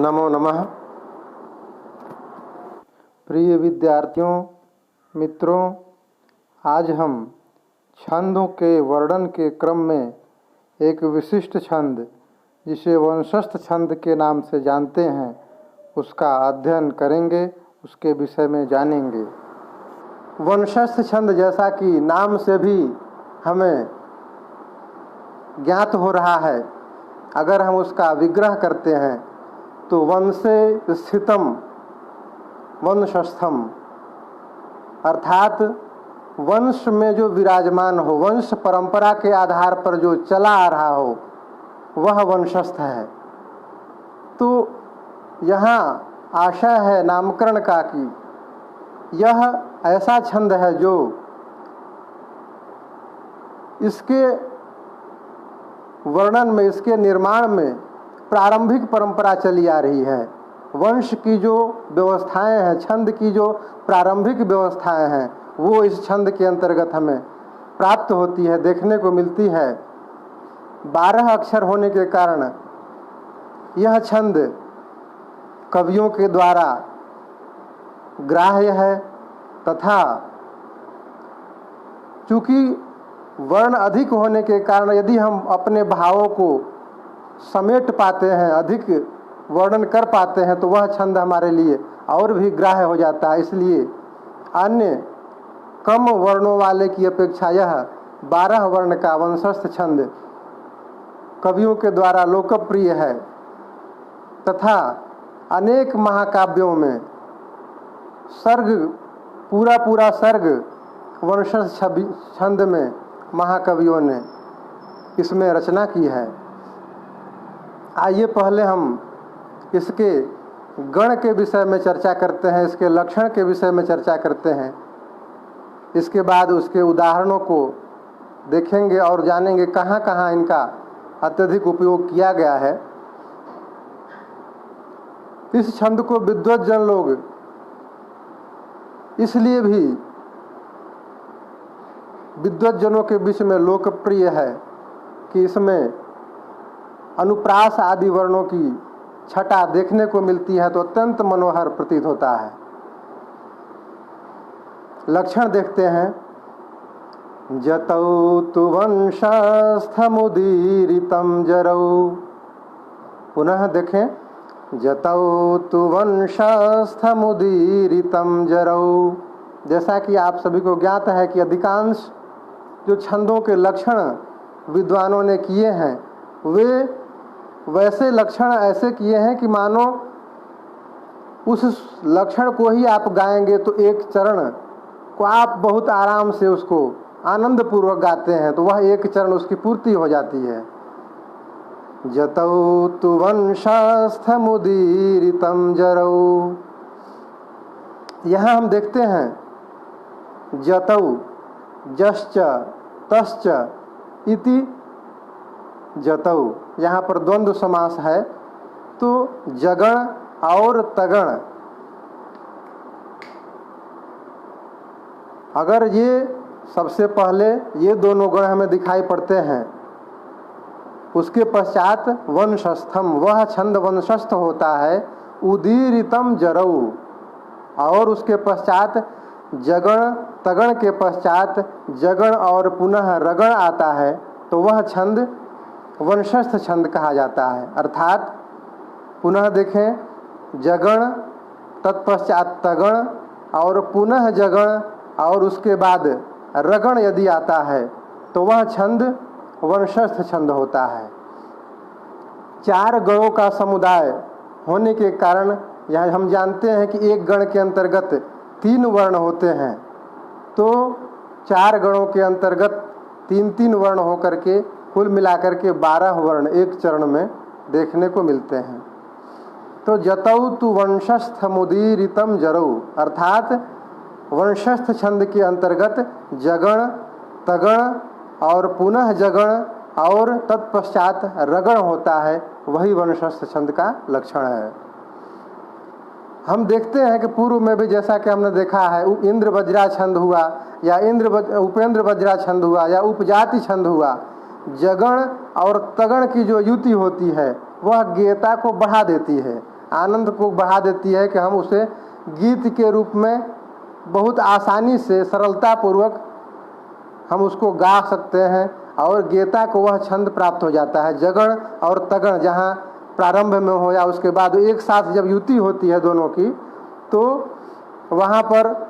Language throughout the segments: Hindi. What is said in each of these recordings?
नमो नमः। प्रिय विद्यार्थियों, मित्रों, आज हम छंदों के वर्णन के क्रम में एक विशिष्ट छंद जिसे वंशस्थ छंद के नाम से जानते हैं उसका अध्ययन करेंगे, उसके विषय में जानेंगे। वंशस्थ छंद जैसा कि नाम से भी हमें ज्ञात हो रहा है, अगर हम उसका विग्रह करते हैं तो वंशे स्थितम वंशस्थम, अर्थात वंश में जो विराजमान हो, वंश परंपरा के आधार पर जो चला आ रहा हो, वह वंशस्थ है। तो यहाँ आशय है नामकरण का कि यह ऐसा छंद है जो इसके वर्णन में, इसके निर्माण में प्रारंभिक परंपरा चली आ रही है। वंश की जो व्यवस्थाएं हैं, छंद की जो प्रारंभिक व्यवस्थाएं हैं, वो इस छंद के अंतर्गत हमें प्राप्त होती है, देखने को मिलती है। 12 अक्षर होने के कारण यह छंद कवियों के द्वारा ग्राह्य है, तथा चूँकि वर्ण अधिक होने के कारण यदि हम अपने भावों को समेट पाते हैं, अधिक वर्णन कर पाते हैं, तो वह छंद हमारे लिए और भी ग्राह्य हो जाता है। इसलिए अन्य कम वर्णों वाले की अपेक्षा यह 12 वर्ण का वंशस्थ छंद कवियों के द्वारा लोकप्रिय है, तथा अनेक महाकाव्यों में सर्ग, पूरा सर्ग वंशस्थ छंद में महाकवियों ने इसमें रचना की है। आइए पहले हम इसके गण के विषय में चर्चा करते हैं, इसके लक्षण के विषय में चर्चा करते हैं। इसके बाद उसके उदाहरणों को देखेंगे और जानेंगे कहाँ कहाँ इनका अत्यधिक उपयोग किया गया है। इस छंद को विद्वज्जन लोग इसलिए भी विद्वज्जनों के बीच में लोकप्रिय है कि इसमें अनुप्रास आदि वर्णों की छटा देखने को मिलती है, तो अत्यंत मनोहर प्रतीत होता है। लक्षण देखते हैं। जतौ तु वंशस्थमुदीरितं जरौ, पुनः देखें, जतौ तु वंशस्थमुदीरितं जरौ। जैसा कि आप सभी को ज्ञात है कि अधिकांश जो छंदों के लक्षण विद्वानों ने किए हैं, वे वैसे लक्षण ऐसे किए हैं कि मानो उस लक्षण को ही आप गाएंगे तो एक चरण को आप बहुत आराम से उसको आनंद पूर्वक गाते हैं, तो वह एक चरण उसकी पूर्ति हो जाती है। जतौ तु वंशस्थमुदीरितं जरौ, यहाँ हम देखते हैं जतौ, जश्च तश्च इति जतौ, यहाँ पर द्वंद्व समास है। तो जगण और तगण, अगर ये सबसे पहले ये दोनों गण हमें दिखाई पड़ते हैं, उसके पश्चात वंशस्थम, वह छंद वंशस्थ होता है। उदीरितम जरौ, और उसके पश्चात जगण तगण के पश्चात जगण और पुनः रगण आता है, तो वह छंद वंशस्थ छंद कहा जाता है। अर्थात पुनः देखें, जगण तत्पश्चात तगण और पुनः जगण और उसके बाद रगण यदि आता है तो वह छंद वंशस्थ छंद होता है। 4 गणों का समुदाय होने के कारण यहाँ हम जानते हैं कि एक गण के अंतर्गत 3 वर्ण होते हैं, तो 4 गणों के अंतर्गत 3 वर्ण होकर के कुल मिलाकर के 12 वर्ण एक चरण में देखने को मिलते हैं। तो जतौ तु वंशस्थमुदीरितं जरौ, अर्थात वंशस्थ छंद के अंतर्गत जगण तगण और पुनः जगण और तत्पश्चात रगण होता है, वही वंशस्थ छंद का लक्षण है। हम देखते हैं कि पूर्व में भी जैसा कि हमने देखा है, इंद्र वज्रा छंद हुआ या उपेंद्र वज्रा छंद हुआ या उपजाति छंद हुआ, जगण और तगण की जो युति होती है वह गेयता को बढ़ा देती है। आनंद को बढ़ा देती है कि हम उसे गीत के रूप में बहुत आसानी से सरलता पूर्वक हम उसको गा सकते हैं और गेता को वह छंद प्राप्त हो जाता है। जगण और तगण जहाँ प्रारंभ में हो या उसके बाद एक साथ जब युति होती है दोनों की, तो वहाँ पर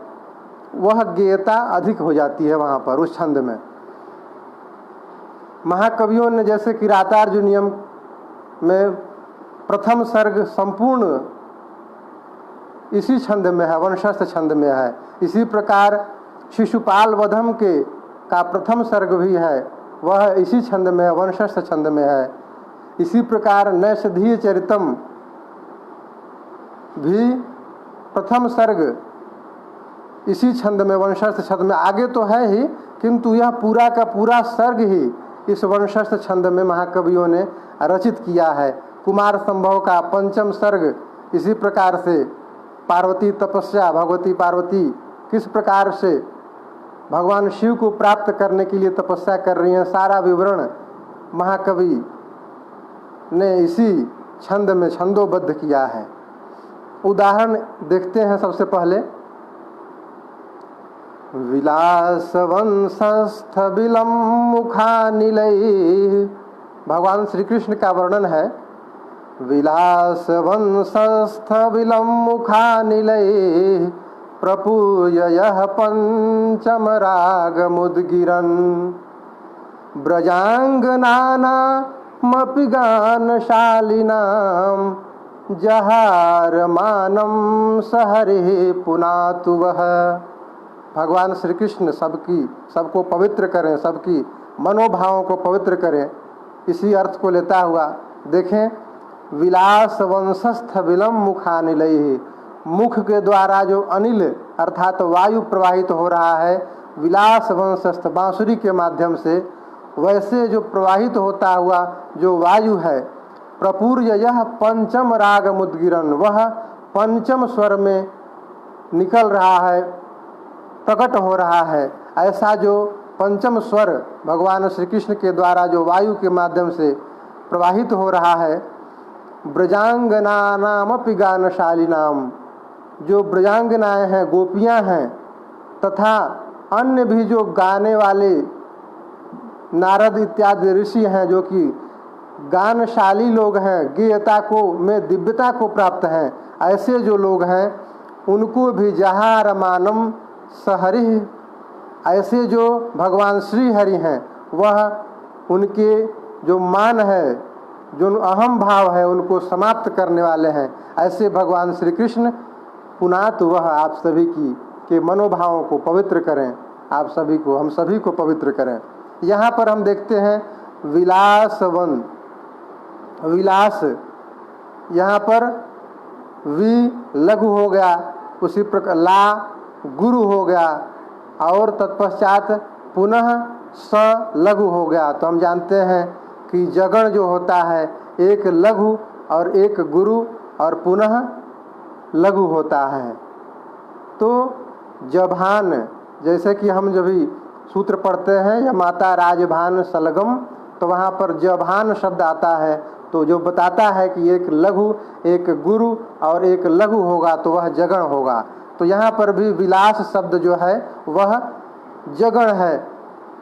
वह गेयता अधिक हो जाती है वहाँ पर उस छंद में। महाकवियों ने जैसे कि रातार्जुनीयम में प्रथम सर्ग संपूर्ण इसी छंद में है, वंशस्थ छंद में है। इसी प्रकार शिशुपाल वधम के का प्रथम सर्ग भी है, वह इसी छंद में है, वंशस्थ छंद में है। इसी प्रकार नैषधीय चरितम भी प्रथम सर्ग इसी छंद में, वंशस्थ छंद में, आगे तो है ही किंतु यह पूरा का पूरा सर्ग ही इस वंशस्थ छंद में महाकवियों ने रचित किया है। कुमार संभव का पंचम सर्ग इसी प्रकार से पार्वती तपस्या, भगवती पार्वती किस प्रकार से भगवान शिव को प्राप्त करने के लिए तपस्या कर रही हैं, सारा विवरण महाकवि ने इसी छंद में छंदोबद्ध किया है। उदाहरण देखते हैं सबसे पहले। विलासवंशस्थ विलम मुखानिलैः, भगवान श्री कृष्ण का वर्णन है। विलासवंशस्थ विलम मुखानिलैः प्रपूय यः पंचम रागमुद्गिरन् ब्रजांगनानामपि गानशालिनां जहार मानं सहरिः पुनातु वः। भगवान श्री कृष्ण सबको पवित्र करें, सबकी मनोभावों को पवित्र करें, इसी अर्थ को लेता हुआ देखें। विलास वंशस्थ विलम मुखानिलैः, मुख के द्वारा जो अनिल अर्थात वायु प्रवाहित हो रहा है विलास वंशस्थ बांसुरी के माध्यम से, वैसे जो प्रवाहित होता हुआ जो वायु है, प्रपूर्य यह पंचम राग मुद्गिरन, वह पंचम स्वर में निकल रहा है, प्रकट हो रहा है। ऐसा जो पंचम स्वर भगवान श्री कृष्ण के द्वारा जो वायु के माध्यम से प्रवाहित हो रहा है। ब्रजांगनानामपि गानशालिनाम, जो ब्रजांगनाएं हैं, गोपियां हैं, तथा अन्य भी जो गाने वाले नारद इत्यादि ऋषि हैं, जो कि गानशाली लोग हैं, गेयता को में दिव्यता को प्राप्त हैं, ऐसे जो लोग हैं उनको भी जहार मानम सहरि, ऐसे जो भगवान श्री हरि हैं वह उनके जो मान है, जो अहम भाव है, उनको समाप्त करने वाले हैं। ऐसे भगवान श्री कृष्ण पुनात वह आप सभी की के मनोभावों को पवित्र करें, आप सभी को, हम सभी को पवित्र करें। यहाँ पर हम देखते हैं विलासवन, विलास, यहाँ पर वि लघु हो गया, उसी प्रकार ला गुरु हो गया और तत्पश्चात पुनः स लघु हो गया। तो हम जानते हैं कि जगण जो होता है एक लघु और एक गुरु और पुनः लघु होता है। तो जभान, जैसे कि हम जब भी सूत्र पढ़ते हैं या माता राजभान सलगम, तो वहाँ पर जभान शब्द आता है, तो जो बताता है कि एक लघु, एक गुरु और एक लघु होगा तो वह जगण होगा। तो यहाँ पर भी विलास शब्द जो है वह जगण है।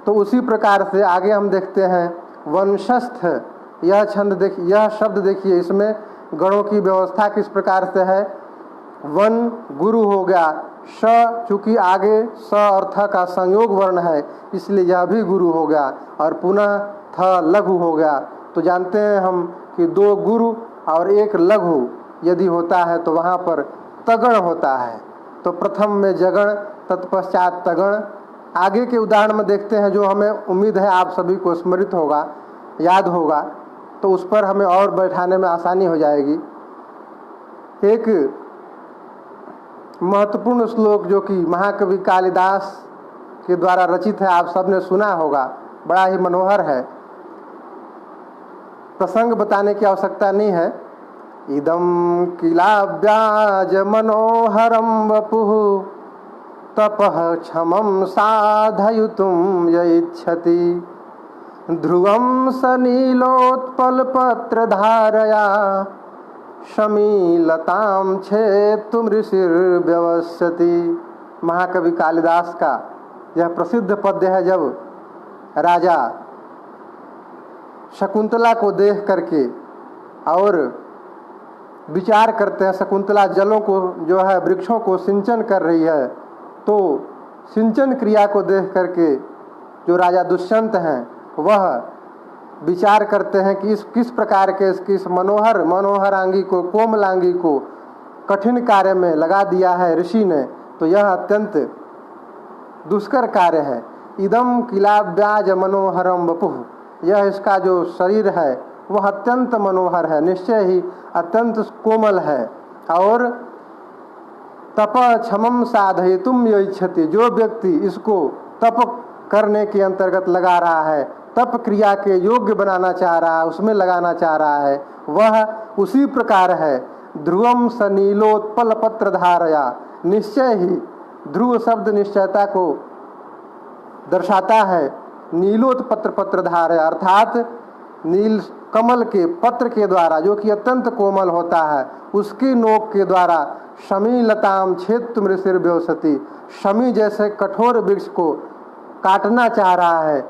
तो उसी प्रकार से आगे हम देखते हैं वंशस्थ, यह छंद देखिए, यह शब्द देखिए, इसमें गणों की व्यवस्था किस प्रकार से है। वन गुरु हो गया, श चूँकि आगे स और थ का संयोग वर्ण है इसलिए यह भी गुरु हो गया, और पुनः थ लघु हो गया। तो जानते हैं हम कि दो गुरु और एक लघु यदि होता है तो वहाँ पर तगण होता है। तो प्रथम में जगण, तत्पश्चात तगण। आगे के उदाहरण में देखते हैं जो हमें उम्मीद है आप सभी को स्मृत होगा, याद होगा, तो उस पर हमें और बैठाने में आसानी हो जाएगी। एक महत्वपूर्ण श्लोक जो कि महाकवि कालिदास के द्वारा रचित है, आप सबने सुना होगा, बड़ा ही मनोहर है, प्रसंग बताने की आवश्यकता नहीं है। इदं किलाव्याज मनोहरं वपुः तपः क्षमं साधयितुं य इच्छति ध्रुवं स नीलोत्पलपत्रधारया शमीलताम छेत्तुम ऋषिर्व्यवस्यति। महाकवि कालिदास का यह प्रसिद्ध पद्य है। जब राजा शकुंतला को देख करके और विचार करते हैं, शकुंतला जलों को जो है वृक्षों को सिंचन कर रही है, तो सिंचन क्रिया को देख करके जो राजा दुष्यंत हैं वह विचार करते हैं कि इस किस प्रकार के इस मनोहरांगी को, कोमलांगी को कठिन कार्य में लगा दिया है ऋषि ने, तो यह अत्यंत दुष्कर कार्य है। इदम किलाव्याज मनोहरम वपुः, यह इसका जो शरीर है वह अत्यंत मनोहर है, निश्चय ही अत्यंत कोमल है। और तप क्षमम साधयितुम यच्छति, जो व्यक्ति इसको तप करने के अंतर्गत लगा रहा है, तप क्रिया के योग्य बनाना चाह रहा है, उसमें लगाना चाह रहा है, वह उसी प्रकार है। ध्रुवम सनीलोत्पल पत्र धारया, निश्चय ही ध्रुव शब्द निश्चयता को दर्शाता है। नीलोत्पत्र पत्र धारया अर्थात नील कमल के पत्र के द्वारा, जो कि अत्यंत कोमल होता है, उसकी नोक के द्वारा शमीलताम छेत्तुम ऋषिर्व्यवस्यति, शमी जैसे कठोर वृक्ष को काटना चाह रहा है।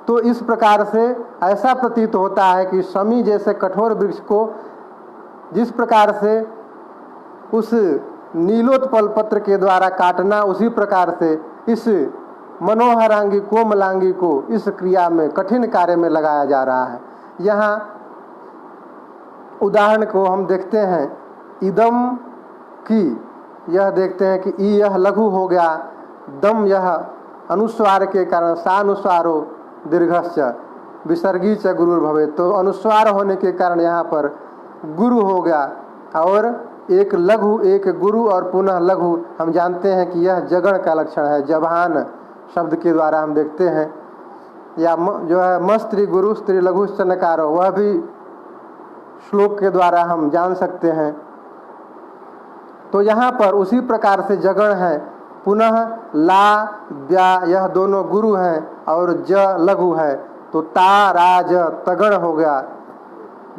तो इस प्रकार से ऐसा प्रतीत होता है कि शमी जैसे कठोर वृक्ष को जिस प्रकार से उस नीलोत्पल पत्र के द्वारा काटना, उसी प्रकार से इस मनोहरांगी कोमलांगी को इस क्रिया में, कठिन कार्य में लगाया जा रहा है। यहाँ उदाहरण को हम देखते हैं, इदम की, यह देखते हैं कि ई यह लघु हो गया, दम यह अनुस्वार के कारण सानुस्वारो दीर्घश्च विसर्गी च गुरु भवे, तो अनुस्वार होने के कारण यहाँ पर गुरु हो गया। और एक लघु एक गुरु और पुनः लघु, हम जानते हैं कि यह जगण का लक्षण है। जबान शब्द के द्वारा हम देखते हैं, या जो है मस्त्री गुरु स्त्री लघु नकारो, वह भी श्लोक के द्वारा हम जान सकते हैं। तो यहाँ पर उसी प्रकार से जगण है, पुनः ला व्या यह दोनों गुरु हैं और ज लघु है, तो ता राज तगण हो गया।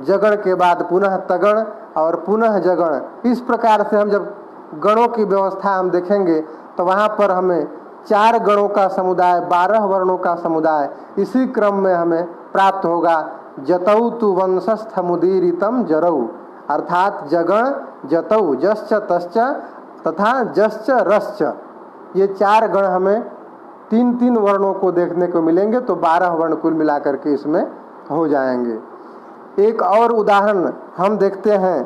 जगण के बाद पुनः तगण और पुनः जगण। इस प्रकार से हम जब गणों की व्यवस्था हम देखेंगे तो वहाँ पर हमें 4 गणों का समुदाय, 12 वर्णों का समुदाय इसी क्रम में हमें प्राप्त होगा। जतौ तु वंशस्थमुदीरितम जरऊ, अर्थात जगण जतौ जश्च तश्च तथा जश्च रश्च, ये 4 गण हमें 3-3 वर्णों को देखने को मिलेंगे, तो 12 वर्ण कुल मिलाकर के इसमें हो जाएंगे। एक और उदाहरण हम देखते हैं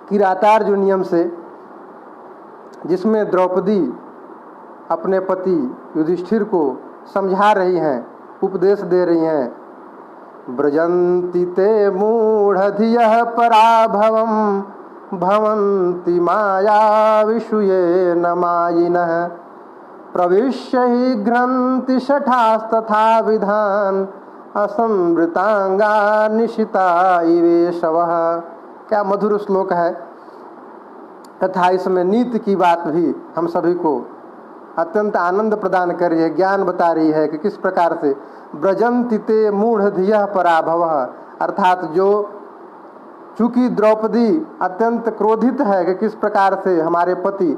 किरातार्जुनीयम से, जिसमें द्रौपदी अपने पति युधिष्ठिर को समझा रही हैं, उपदेश दे रही हैं। ब्रजन्ति ते मूढ़धियः पराभवम् भवन्ति माया विषुये न मायिनः प्रविश्य हि घ्रन्ति शठास्तथा विधान असंवृतांगा निशिता इवे शवः। क्या मधुर श्लोक है, तथा इसमें नीति की बात भी हम सभी को अत्यंत आनंद प्रदान कर रही है, ज्ञान बता रही है कि किस प्रकार से ब्रजन्ति ते मूढ़धियः पराभवः, अर्थात जो चूँकि द्रौपदी अत्यंत क्रोधित है कि किस प्रकार से हमारे पति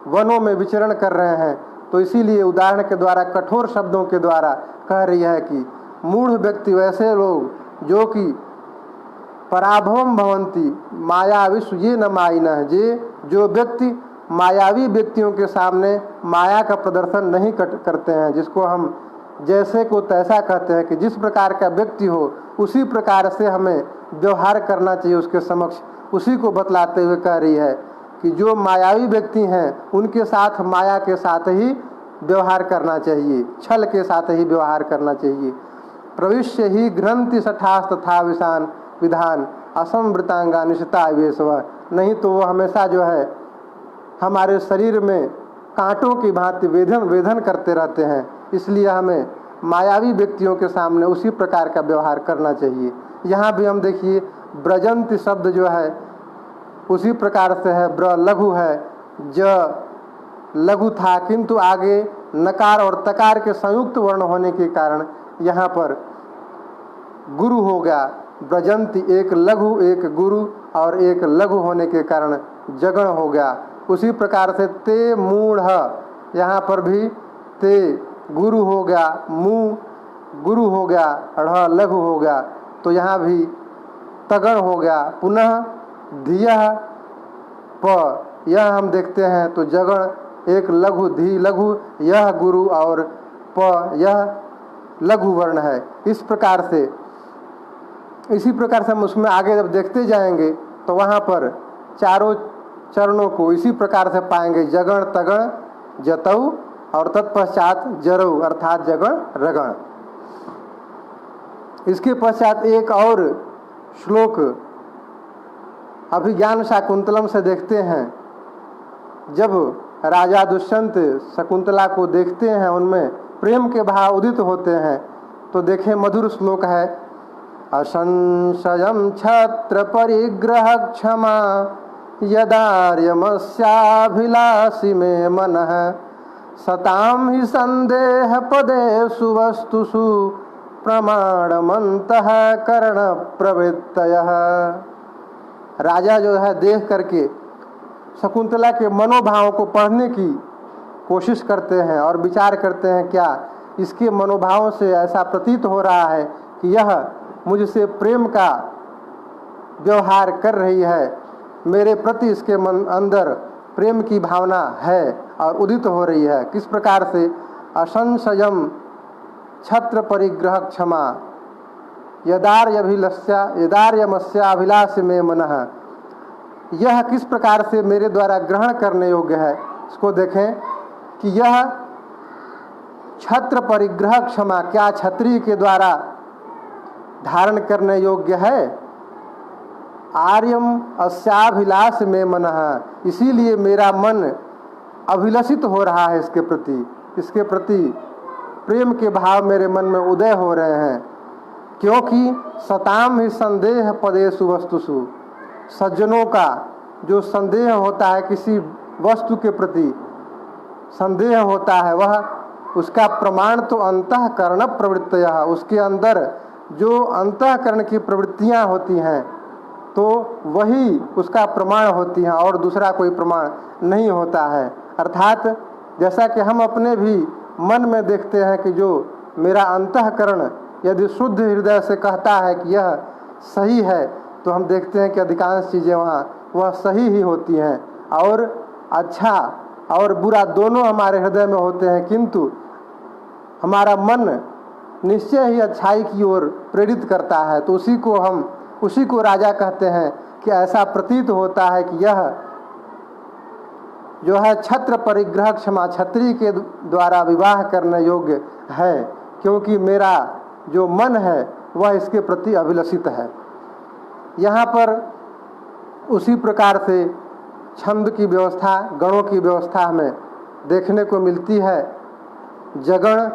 वनों में विचरण कर रहे हैं, तो इसीलिए उदाहरण के द्वारा, कठोर शब्दों के द्वारा कह रही है कि मूढ़ व्यक्ति, वैसे लोग जो कि पराभवम भवंती माया विश्व ये न मायिनः, जो व्यक्ति मायावी व्यक्तियों के सामने माया का प्रदर्शन नहीं करते हैं, जिसको हम जैसे को तैसा कहते हैं कि जिस प्रकार का व्यक्ति हो उसी प्रकार से हमें व्यवहार करना चाहिए उसके समक्ष, उसी को बतलाते हुए कह रही है कि जो मायावी व्यक्ति हैं उनके साथ माया के साथ ही व्यवहार करना चाहिए, छल के साथ ही व्यवहार करना चाहिए। प्रविश्य ही घ्रंथि शठास तथा विधान असंवृतांगा निशिता वेशव, नहीं तो वो हमेशा जो है हमारे शरीर में कांटों की भांति वेधन करते रहते हैं। इसलिए हमें मायावी व्यक्तियों के सामने उसी प्रकार का व्यवहार करना चाहिए। यहाँ भी हम देखिए ब्रजंत शब्द जो है उसी प्रकार से है, ब्र लघु है, ज लघु था, किंतु आगे नकार और तकार के संयुक्त वर्ण होने के कारण यहाँ पर गुरु हो गया। ब्रजंती, एक लघु एक गुरु और एक लघु होने के कारण जगण हो गया। उसी प्रकार से ते मूढ़, यहाँ पर भी ते गुरु हो गया, मू गुरु हो गया, ढ़ लघु हो गया, तो यहाँ भी तगण हो गया। पुनः धियः प, यह हम देखते हैं तो जगण, एक लघु धी लघु, यह गुरु और प यह लघु वर्ण है। इस प्रकार से, इसी प्रकार से हम उसमें आगे जब देखते जाएंगे तो वहाँ पर चारों चरणों को इसी प्रकार से पाएंगे, जगण तगण जतऊ और तत्पश्चात जरऊ अर्थात जगण रगण। इसके पश्चात एक और श्लोक अभिज्ञान शाकुंतलम से देखते हैं। जब राजा दुष्यंत शकुंतला को देखते हैं, उनमें प्रेम के भाव उदित होते हैं, तो देखें मधुर श्लोक है, असंशयम छत्र परिग्रह क्षमा यदार्यमस्याभिलाषी में मनः सताम ही संदेह पदेषु वस्तुषु प्रमाणमन्तः कर्ण प्रवृत्तयः। राजा जो है देख करके शकुंतला के मनोभाव को पढ़ने की कोशिश करते हैं और विचार करते हैं, क्या इसके मनोभावों से ऐसा प्रतीत हो रहा है कि यह मुझसे प्रेम का व्यवहार कर रही है, मेरे प्रति इसके मन अंदर प्रेम की भावना है और उदित हो रही है। किस प्रकार से, असंशयम छत्र परिग्रह क्षमा यदार्यमस्याभिलाष में मनः, यह किस प्रकार से मेरे द्वारा ग्रहण करने योग्य है। इसको देखें कि यह छत्र परिग्रह क्षमा, क्या छत्री के द्वारा धारण करने योग्य है। आर्यम अस्याभिलाष में मनः, इसीलिए मेरा मन अभिलषित हो रहा है इसके प्रति, इसके प्रति प्रेम के भाव मेरे मन में उदय हो रहे हैं। क्योंकि सताम ही संदेह पदेषु वस्तुषु, सज्जनों का जो संदेह होता है, किसी वस्तु के प्रति संदेह होता है, वह उसका प्रमाण तो अंतःकरण प्रवृत्तयः, उसके अंदर जो अंतःकरण की प्रवृत्तियां होती हैं तो वही उसका प्रमाण होती हैं और दूसरा कोई प्रमाण नहीं होता है। अर्थात जैसा कि हम अपने भी मन में देखते हैं कि जो मेरा अंतःकरण यदि शुद्ध हृदय से कहता है कि यह सही है, तो हम देखते हैं कि अधिकांश चीज़ें वहाँ वह सही ही होती हैं और अच्छा और बुरा दोनों हमारे हृदय में होते हैं, किंतु हमारा मन निश्चय ही अच्छाई की ओर प्रेरित करता है। तो उसी को राजा कहते हैं कि ऐसा प्रतीत होता है कि यह जो है छत्र परिग्रह क्षमा, छत्री के द्वारा विवाह करने योग्य है, क्योंकि मेरा जो मन है वह इसके प्रति अभिलषित है। यहाँ पर उसी प्रकार से छंद की व्यवस्था, गणों की व्यवस्था हमें देखने को मिलती है। जगण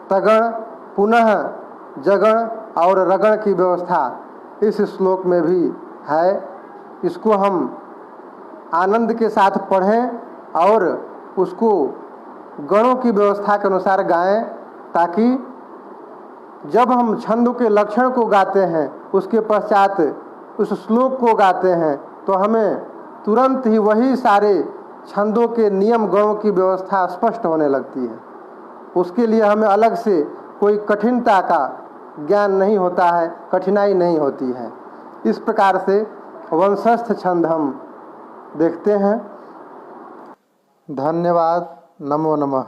तगण पुनः जगण और रगण की व्यवस्था इस श्लोक में भी है। इसको हम आनंद के साथ पढ़ें और उसको गणों की व्यवस्था के अनुसार गाएं, ताकि जब हम छंदों के लक्षण को गाते हैं, उसके पश्चात उस श्लोक को गाते हैं, तो हमें तुरंत ही वही सारे छंदों के नियम गणों की व्यवस्था स्पष्ट होने लगती है। उसके लिए हमें अलग से कोई कठिनता का ज्ञान नहीं होता है, कठिनाई नहीं होती है। इस प्रकार से वंशस्थ छंद हम देखते हैं। धन्यवाद। नमो नमः।